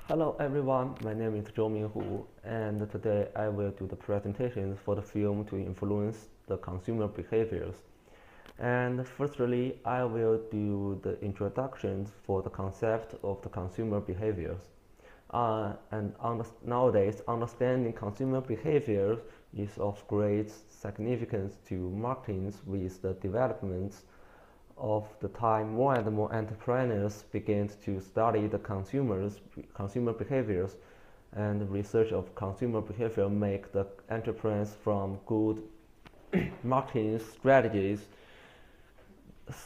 Hello everyone, my name is Zhou Minhu, and today I will do the presentation for the film to influence the consumer behaviors. And firstly, I will do the introductions for the concept of the consumer behaviors. Nowadays, understanding consumer behaviors is of great significance to marketing with the developments of the time, more and more entrepreneurs began to study the consumer behaviors, and research of consumer behavior make the enterprise from good marketing strategies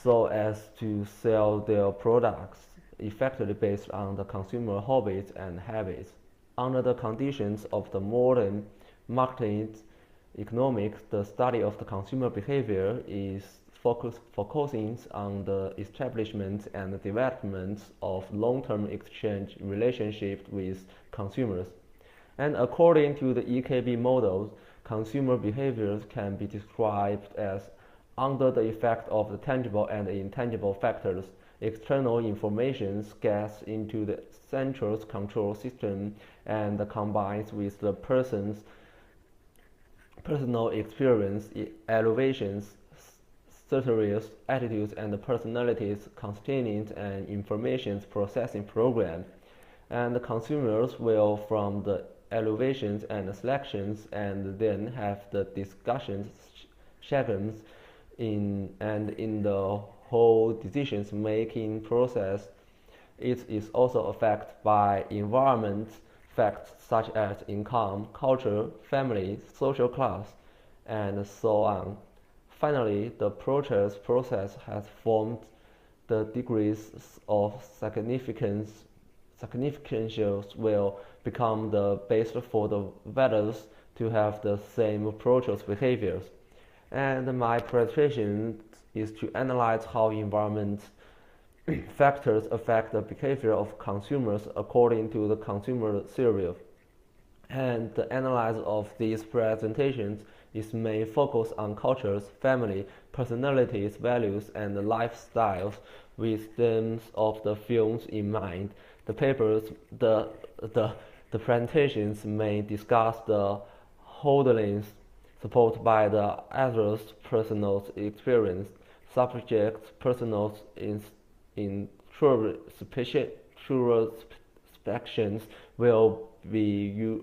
so as to sell their products effectively based on the consumer habits and habits. Under the conditions of the modern marketing economics, the study of the consumer behavior is focusing on the establishment and development of long-term exchange relationships with consumers. And according to the EKB model, consumer behaviors can be described as under the effect of the tangible and intangible factors. External information gets into the central control system and combines with the person's personal experience, elevations, strategies, attitudes, and personalities constituting an information processing program. And the consumers will from the elevations and selections and then have the discussions sessions in the whole decisions making process. It is also affected by environment facts such as income, culture, family, social class, and so on. Finally, the process has formed the degrees of significance will become the base for the values to have the same approaches behaviors. And my presentation is to analyze how environment factors affect the behavior of consumers according to the consumer theory. And the analysis of these presentations is main focus on cultures, family, personalities, values, and lifestyles with themes of the films in mind. The papers, the presentations may discuss the holdings supported by the author's personal experience, subject personal introspections will be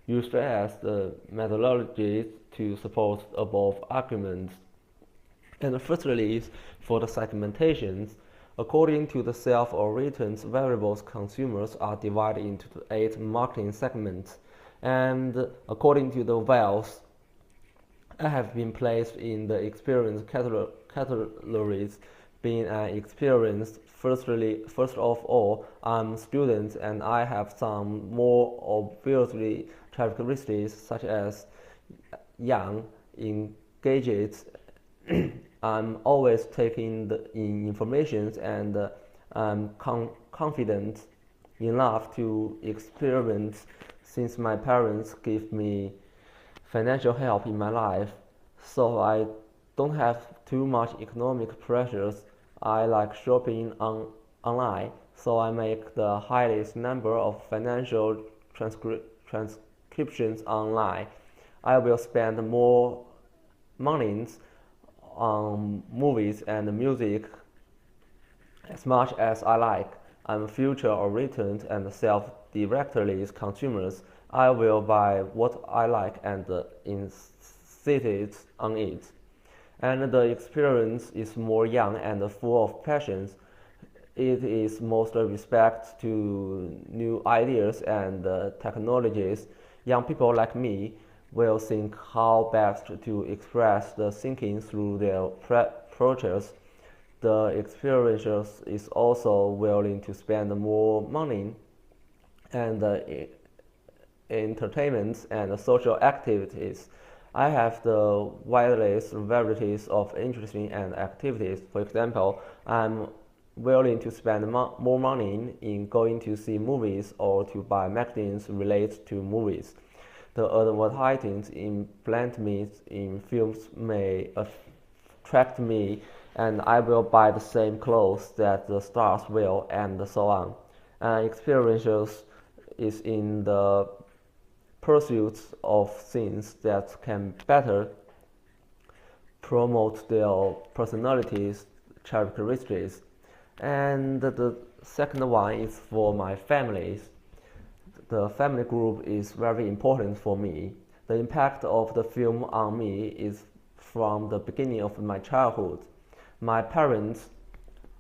used as the methodology to support above arguments. And firstly, for the segmentations, according to the self-oriented variables, consumers are divided into 8 marketing segments. And according to the wealth, I have been placed in the experience categories. Being an experienced, first of all, I'm a student and I have some more obviously characteristics such as young, engaged. I'm always taking in information and I'm confident enough to experiment since my parents give me financial help in my life, so I don't have too much economic pressures. I like shopping online, so I make the highest number of financial transcriptions online. I will spend more money on movies and music as much as I like. I'm future-oriented and self-directed consumers. I will buy what I like and insist on it. And the experience is more young and full of passion. It is most respect to new ideas and technologies. Young people like me will think how best to express the thinking through their approaches. The experiences is also willing to spend more money and entertainment and social activities. I have the widest varieties of interesting and activities. For example, I'm willing to spend more money in going to see movies or to buy magazines related to movies. The advertisements implemented in films may attract me, and I will buy the same clothes that the stars will, and so on. Experiences is in the pursuit of things that can better promote their personalities, characteristics. And the second one is for my families. The family group is very important for me. The impact of the film on me is from the beginning of my childhood. My parents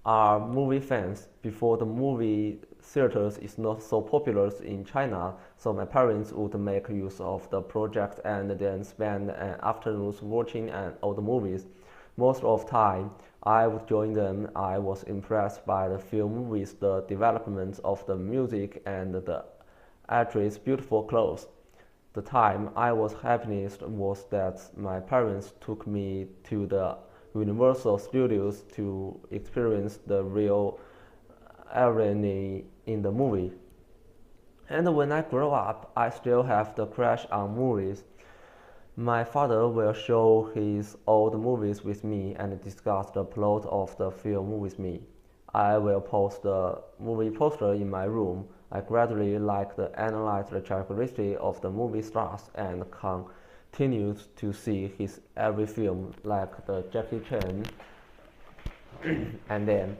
are movie fans before the movie theaters is not so popular in China, so my parents would make use of the project and then spend afternoons watching all the movies. Most of the time, I would join them. I was impressed by the film with the development of the music and the actress' beautiful clothes. The time I was happiest was that my parents took me to the Universal Studios to experience the real irony in the movie. And when I grow up, I still have the crush on movies. My father will show his old movies with me and discuss the plot of the film with me. I will post the movie poster in my room. I gradually analyze the characteristics of the movie stars and continued to see his every film like the Jackie Chan and then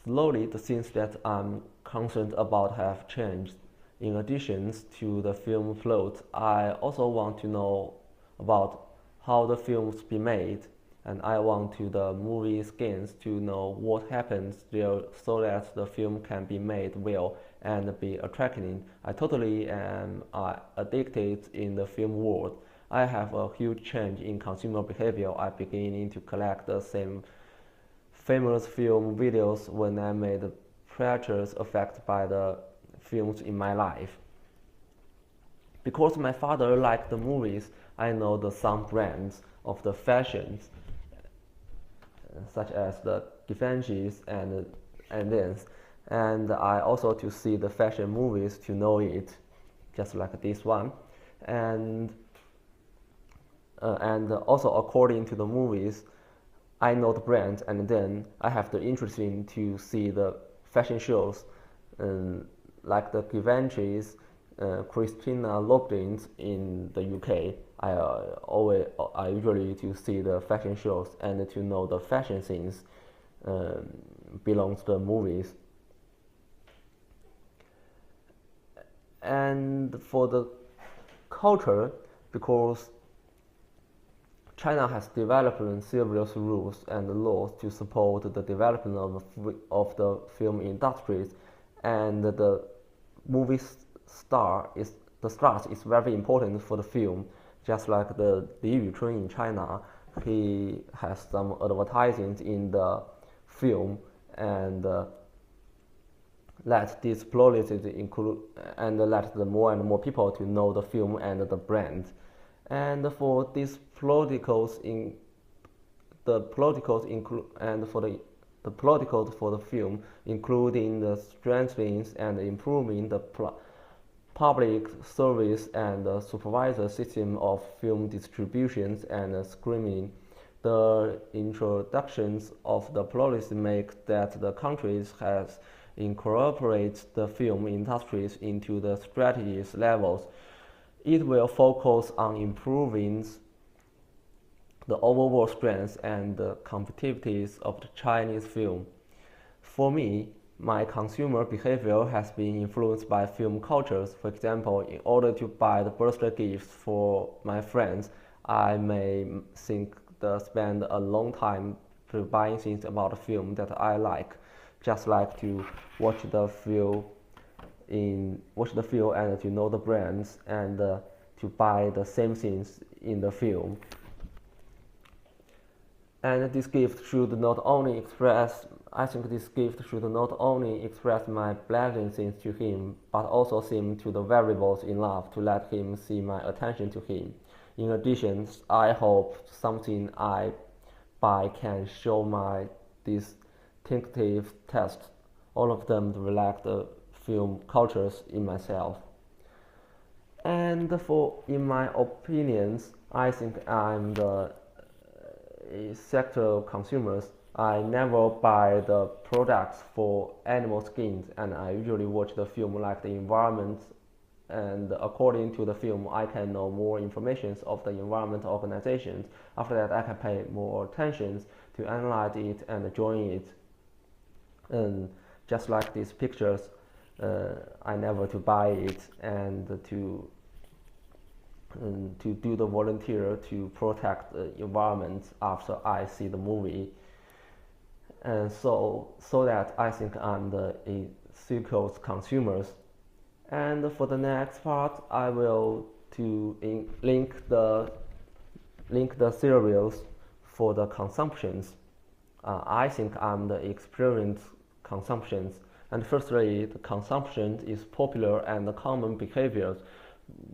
slowly the things that I'm concerned about have changed. In addition to the film plot, I also want to know about how the films be made, and I want to the movie skins to know what happens there so that the film can be made well and be attractive. I totally am addicted in the film world. I have a huge change in consumer behavior. I beginning to collect the same famous film videos when I made purchases affected by the films in my life. Because my father liked the movies, I know some brands of the fashions, such as the Givenchy's and this. And I also to see the fashion movies to know it, just like this one. And also according to the movies, I know the brand, and then I have the interest in to see the fashion shows, like the Givenchy's, Christina Louboutin's in the UK. I usually to see the fashion shows and to know the fashion scenes belongs to the movies. And for the culture, because China has developed serious rules and laws to support the development of the film industries, and the movie stars is very important for the film. Just like the Li Yuchun in China, he has some advertising in the film and let this publicity include and let the more and more people to know the film and the brand. And for these politicals include and for the politicals for the film, including the strengthening and improving the public service and supervisor system of film distributions and screening. The introductions of the policy make that the countries has incorporate the film industries into the strategies levels. It will focus on improving the overall strength and the competitiveness of the Chinese film. For me, my consumer behavior has been influenced by film cultures. For example, in order to buy the birthday gifts for my friends, I may spend a long time to buying things about a film that I like, just like to watch the film and to know the brands and to buy the same things in the film. And this gift should not only express, I think this gift should not only express my blessings to him, but also seem to the variables in love to let him see my attention to him. In addition, I hope something I buy can show my distinctive taste. All of them reflect the film cultures in myself. And in my opinions, I think I'm the sector consumers. I never buy the products for animal skins, and I usually watch the film like the environment, and according to the film I can know more information of the environment organizations. After that I can pay more attention to analyze it and join it. And just like these pictures, I never to buy it and to do the volunteer to protect the environment after I see the movie. And so that I think I'm the ethical consumers. And for the next part, I will link the cereals for the consumptions. I think I'm the experienced consumptions. And firstly, the consumption is popular and the common behaviors.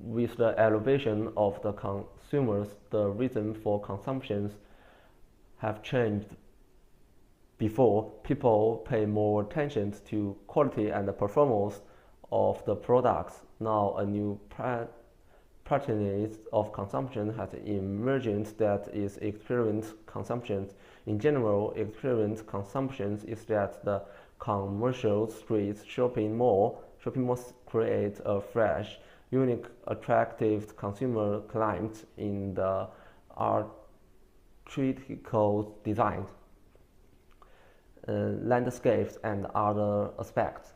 With the elevation of the consumers, the reason for consumptions have changed. Before, people pay more attention to quality and the performance of the products. Now, a new pattern of consumption has emerged that is experience consumption. In general, experience consumption is that the commercial streets shopping malls create a fresh, unique, attractive consumer climate in the architectural design, landscapes, and other aspects.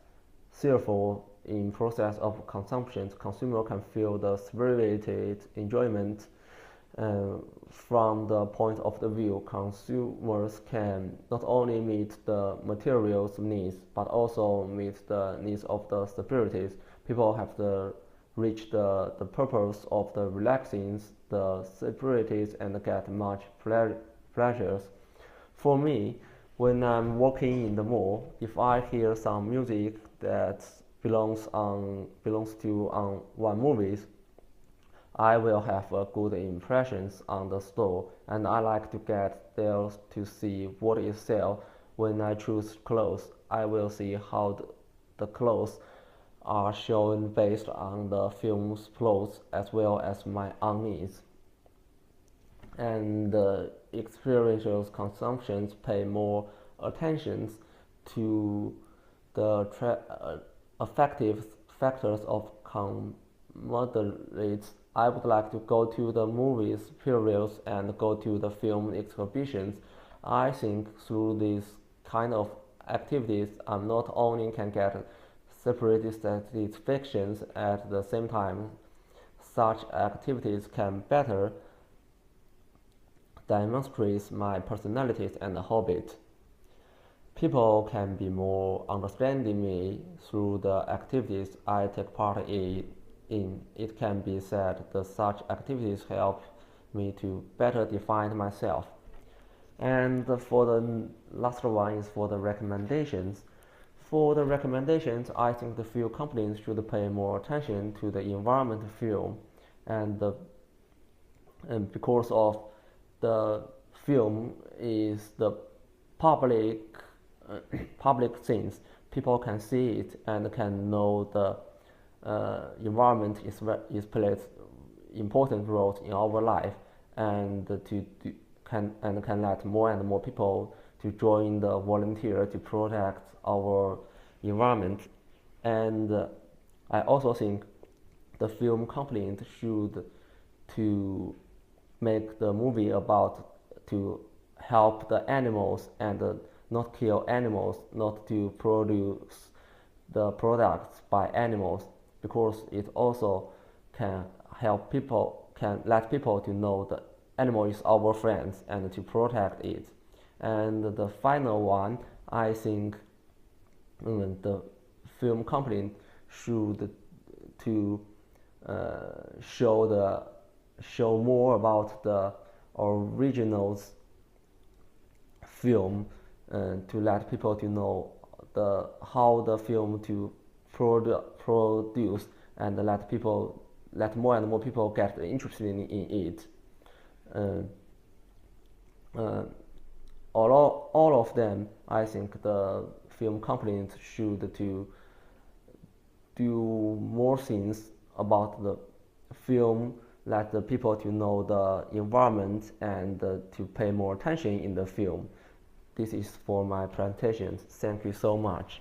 Therefore, in process of consumption, consumer can feel the spirited enjoyment. From the point of the view, consumers can not only meet the materials needs, but also meet the needs of the spirits. People have to reach the purpose of the relaxing the spirits and get much pleasures. For me, when I'm walking in the mall, if I hear some music that belongs to one movies, I will have a good impressions on the store, and I like to get there to see what is sale. When I choose clothes, I will see how the clothes are shown based on the film's plots as well as my own needs. And experiential consumptions pay more attention to the effective factors of commodities. I would like to go to the movies periods and go to the film exhibitions. I think through these kind of activities, I not only can get separate satisfactions at the same time, such activities can better demonstrate my personalities and hobbies. People can be more understanding me through the activities I take part in. It can be said that such activities help me to better define myself. And for the last one is for the recommendations. For the recommendations, I think the film companies should pay more attention to the environment film, and because of the film is the public things, people can see it and can know the environment is plays important roles in our life, and can let more and more people to join the volunteer to protect our environment. And I also think the film companies should to make the movie about to help the animals and not kill animals, not to produce the products by animals, because it also can help people, can let people to know that animal is our friends and to protect it. And the final one, I think the film company should to show more about the originals film, to let people to know how the film to produce, and let more and more people get interested in it. All of them, I think the film companies should to do more things about the film, let the people to know the environment and to pay more attention in the film. This is for my presentation. Thank you so much.